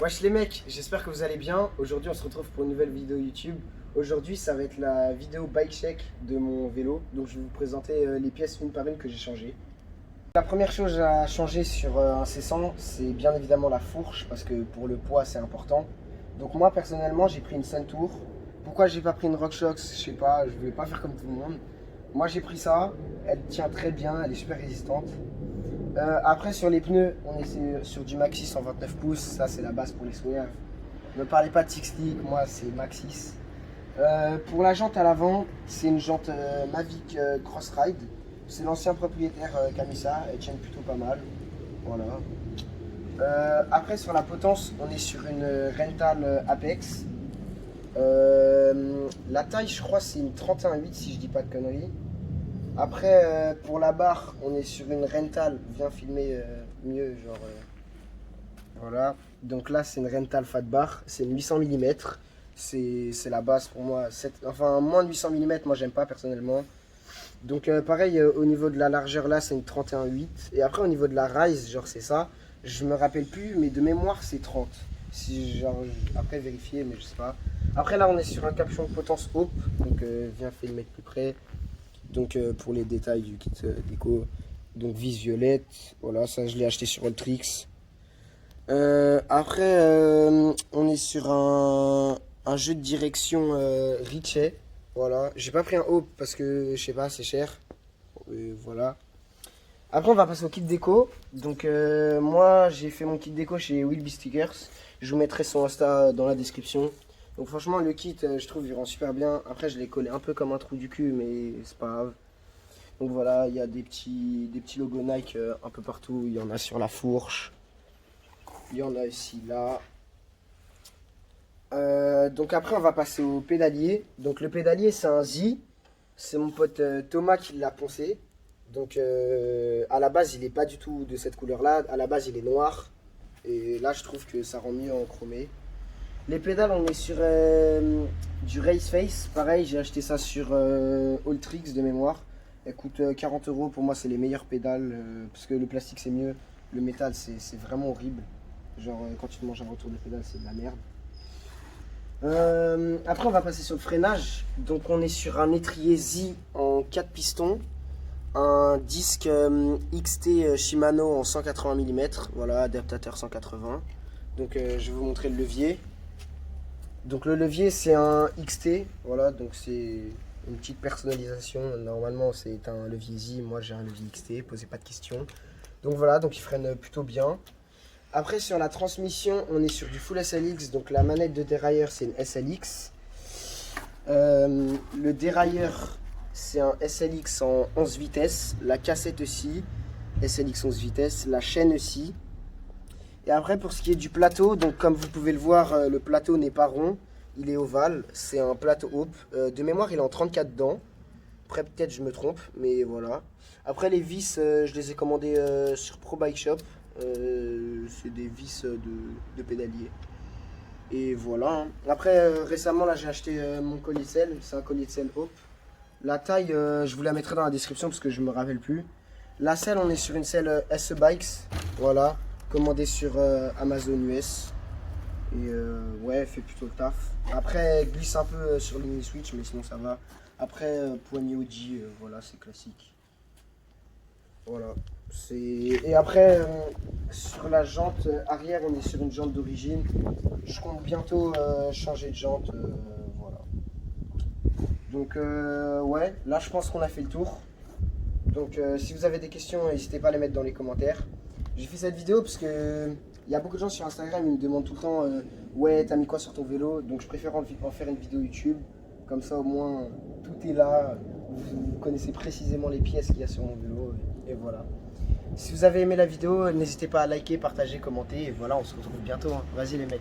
Wesh les mecs, j'espère que vous allez bien. Aujourd'hui on se retrouve pour une nouvelle vidéo YouTube. Aujourd'hui ça va être la vidéo bike check de mon vélo. Donc je vais vous présenter les pièces une par une que j'ai changées. La première chose à changer sur un C100, c'est bien évidemment la fourche parce que pour le poids c'est important. Donc moi personnellement j'ai pris une Suntour. Pourquoi j'ai pas pris une RockShox? Je sais pas, je voulais pas faire comme tout le monde. Moi j'ai pris ça, elle tient très bien, elle est super résistante. Après sur les pneus, on est sur du Maxxis 129 pouces, ça c'est la base pour les swerves. Ne me parlez pas de Six-Stick, moi c'est Maxxis. Pour la jante à l'avant, c'est une jante Mavic Cross Ride. C'est l'ancien propriétaire qui a mis ça, elle tient plutôt pas mal. Voilà. Après sur la potence, on est sur une Rental Apex. La taille je crois c'est une 31.8 si je dis pas de conneries. Après, pour la barre, on est sur une Rental. Viens filmer mieux, genre. Voilà. Donc là, c'est une Rental Fat Bar. C'est une 800 mm. C'est la base pour moi. Enfin, moins de 800 mm, moi, j'aime pas personnellement. Donc, pareil, au niveau de la largeur, là, c'est une 31.8. Et après, au niveau de la Rise, genre, c'est ça. Je me rappelle plus, mais de mémoire, c'est 30. Si, genre, après, vérifier, mais je sais pas. Après, là, on est sur un capuchon de potence Hope. Donc, viens filmer de plus près. Donc pour les détails du kit déco, donc vis violette, voilà, ça je l'ai acheté sur Ultrix. Après, on est sur un jeu de direction Ritchey, voilà. J'ai pas pris un Hope parce que je sais pas, c'est cher. Voilà. Après, on va passer au kit déco. Donc moi, j'ai fait mon kit déco chez Will Be Stickers. Je vous mettrai son Insta dans la description. Donc franchement le kit je trouve il rend super bien. Après je l'ai collé un peu comme un trou du cul mais c'est pas grave. Donc voilà, il y a des petits logos Nike un peu partout. Il y en a sur la fourche. Il y en a aussi là. Donc après on va passer au pédalier. Donc le pédalier c'est un Z. C'est mon pote Thomas qui l'a poncé. Donc à la base il est pas du tout de cette couleur là. À la base il est noir. Et là je trouve que ça rend mieux en chromé. Les pédales, on est sur du Race Face. Pareil, j'ai acheté ça sur Alltrix de mémoire. Elle coûte 40 €. Pour moi, c'est les meilleures pédales parce que le plastique c'est mieux. Le métal, c'est vraiment horrible. Genre, quand tu te manges un retour de pédale, c'est de la merde. Après, on va passer sur le freinage. Donc, on est sur un étrier Z en 4 pistons. Un disque XT Shimano en 180 mm. Voilà, adaptateur 180. Donc, je vais vous montrer le levier. Donc le levier c'est un XT, voilà, donc c'est une petite personnalisation. Normalement c'est un levier Z, moi j'ai un levier XT, posez pas de questions. Donc voilà, donc il freine plutôt bien. Après sur la transmission, on est sur du full SLX, donc la manette de dérailleur c'est une SLX. Le dérailleur c'est un SLX en 11 vitesses, la cassette aussi, SLX 11 vitesses, la chaîne aussi. Et après pour ce qui est du plateau, donc comme vous pouvez le voir, le plateau n'est pas rond, il est ovale, c'est un plateau Hope. De mémoire il est en 34 dents, après peut-être je me trompe, mais voilà. Après les vis, je les ai commandées sur Pro Bike Shop, c'est des vis de pédalier. Et voilà. Après récemment là j'ai acheté mon collier de selle, c'est un collier de selle Hope. La taille, je vous la mettrai dans la description parce que je me rappelle plus. La selle, on est sur une selle SE Bikes, voilà. Commandé sur Amazon US et ouais elle fait plutôt le taf. Après elle glisse un peu sur le mini switch mais sinon ça va. Après poignée OG, voilà c'est classique. Voilà. Et après sur la jante arrière on est sur une jante d'origine. Je compte bientôt changer de jante, voilà. Donc ouais là je pense qu'on a fait le tour. Donc si vous avez des questions n'hésitez pas à les mettre dans les commentaires. J'ai fait cette vidéo parce que il y a beaucoup de gens sur Instagram, ils me demandent tout le temps ouais t'as mis quoi sur ton vélo, donc je préfère en faire une vidéo YouTube, comme ça au moins tout est là, vous connaissez précisément les pièces qu'il y a sur mon vélo et voilà. Si vous avez aimé la vidéo, n'hésitez pas à liker, partager, commenter et voilà on se retrouve bientôt, hein. Vas-y les mecs.